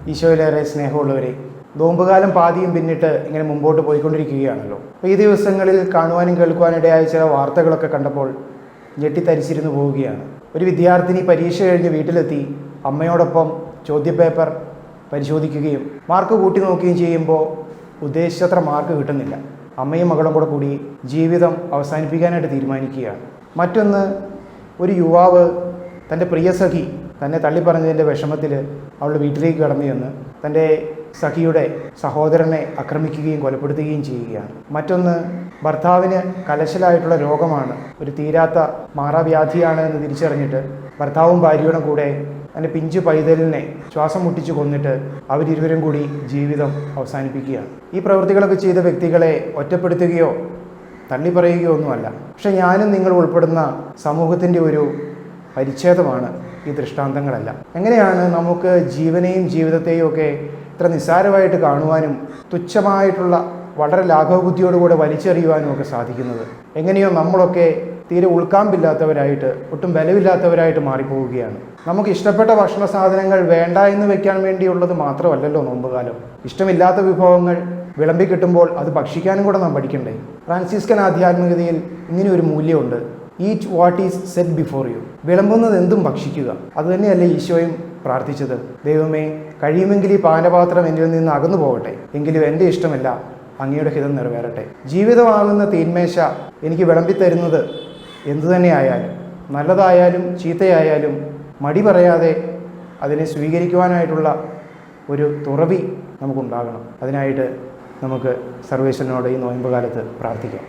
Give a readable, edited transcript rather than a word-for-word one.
ഈശോയിലേറെ സ്നേഹമുള്ളവരെ, നോമ്പുകാലം പാതിയും പിന്നിട്ട് ഇങ്ങനെ മുമ്പോട്ട് പോയിക്കൊണ്ടിരിക്കുകയാണല്ലോ. അപ്പോൾ ഈ ദിവസങ്ങളിൽ കാണുവാനും കേൾക്കുവാനിടയായ ചില വാർത്തകളൊക്കെ കണ്ടപ്പോൾ ഞെട്ടിത്തരിച്ചിരുന്നു പോവുകയാണ്. ഒരു വിദ്യാർത്ഥിനി പരീക്ഷ കഴിഞ്ഞ് വീട്ടിലെത്തി അമ്മയോടൊപ്പം ചോദ്യപേപ്പർ പരിശോധിക്കുകയും മാർക്ക് കൂട്ടി നോക്കുകയും ചെയ്യുമ്പോൾ ഉദ്ദേശിച്ചത്ര മാർക്ക് കിട്ടുന്നില്ല. അമ്മയും മകളും കൂടി ജീവിതം അവസാനിപ്പിക്കാനായിട്ട് തീരുമാനിക്കുകയാണ്. മറ്റൊന്ന്, ഒരു യുവാവ് തൻ്റെ പ്രിയ സഖി തന്നെ തള്ളിപ്പറഞ്ഞതിൻ്റെ വിഷമത്തിൽ അവളുടെ വീട്ടിലേക്ക് കടന്നു ചെന്ന് തൻ്റെ സഖിയുടെ സഹോദരനെ ആക്രമിക്കുകയും കൊലപ്പെടുത്തുകയും ചെയ്യുകയാണ്. മറ്റൊന്ന്, ഭർത്താവിന് കലശലായിട്ടുള്ള രോഗമാണ്, ഒരു തീരാത്ത മാറാവ്യാധിയാണ് എന്ന് തിരിച്ചറിഞ്ഞിട്ട് ഭർത്താവും ഭാര്യയുടെ കൂടെ തൻ്റെ പിഞ്ചു പൈതലിനെ ശ്വാസം മുട്ടിച്ച് കൊന്നിട്ട് അവരിരുവരും കൂടി ജീവിതം അവസാനിപ്പിക്കുകയാണ്. ഈ പ്രവൃത്തികളൊക്കെ ചെയ്ത വ്യക്തികളെ ഒറ്റപ്പെടുത്തുകയോ തള്ളിപ്പറയുകയോ ഒന്നുമല്ല. പക്ഷെ ഞാനും നിങ്ങൾ ഉൾപ്പെടുന്ന സമൂഹത്തിൻ്റെ ഒരു പരിച്ഛേദമാണ് ഈ ദൃഷ്ടാന്തങ്ങളെല്ലാം. എങ്ങനെയാണ് നമുക്ക് ജീവനെയും ജീവിതത്തെയും ഒക്കെ ഇത്ര നിസ്സാരമായിട്ട് കാണുവാനും തുച്ഛമായിട്ടുള്ള വളരെ ലാഘവബുദ്ധിയോടുകൂടെ വലിച്ചെറിയുവാനും ഒക്കെ സാധിക്കുന്നത്? എങ്ങനെയോ നമ്മളൊക്കെ തീരെ ഉൾക്കാമ്പില്ലാത്തവരായിട്ട്, ഒട്ടും ബലമില്ലാത്തവരായിട്ട് മാറിപ്പോവുകയാണ്. നമുക്ക് ഇഷ്ടപ്പെട്ട ഭക്ഷണ സാധനങ്ങൾ വേണ്ട എന്ന് വെക്കാൻ വേണ്ടിയുള്ളത് മാത്രമല്ലല്ലോ നോമ്പുകാലം. ഇഷ്ടമില്ലാത്ത വിഭവങ്ങൾ വിളമ്പി കിട്ടുമ്പോൾ അത് ഭക്ഷിക്കാനും കൂടെ നാം പഠിക്കണ്ടേ? ഫ്രാൻസിസ്കൻ ആധ്യാത്മികതയിൽ ഇങ്ങനെ ഒരു മൂല്യമുണ്ട്: eat what is set before you. വിളമ്പുന്നത് എന്തും ഭക്ഷിക്കുക. അതുതന്നെയല്ലേ ഈശോയും പ്രാർത്ഥിച്ചത്? ദൈവമേ, കഴിയുമെങ്കിൽ ഈ പാനപാത്രം എന്നിൽ നിന്ന് അകന്നു പോകട്ടെ, എങ്കിലും എൻ്റെ ഇഷ്ടമല്ല, അങ്ങയുടെ ഹിതം നിറവേറട്ടെ. ജീവിതമാകുന്ന തീന്മേശ എനിക്ക് വിളമ്പിത്തരുന്നത് എന്തു തന്നെയായാലും, നല്ലതായാലും ചീത്തയായാലും മടി പറയാതെ അതിനെ സ്വീകരിക്കുവാനായിട്ടുള്ള ഒരു തുറവി നമുക്കുണ്ടാകണം. അതിനായിട്ട് നമുക്ക് സർവേശ്വരനോട് ഈ നോയമ്പ് കാലത്ത് പ്രാർത്ഥിക്കാം.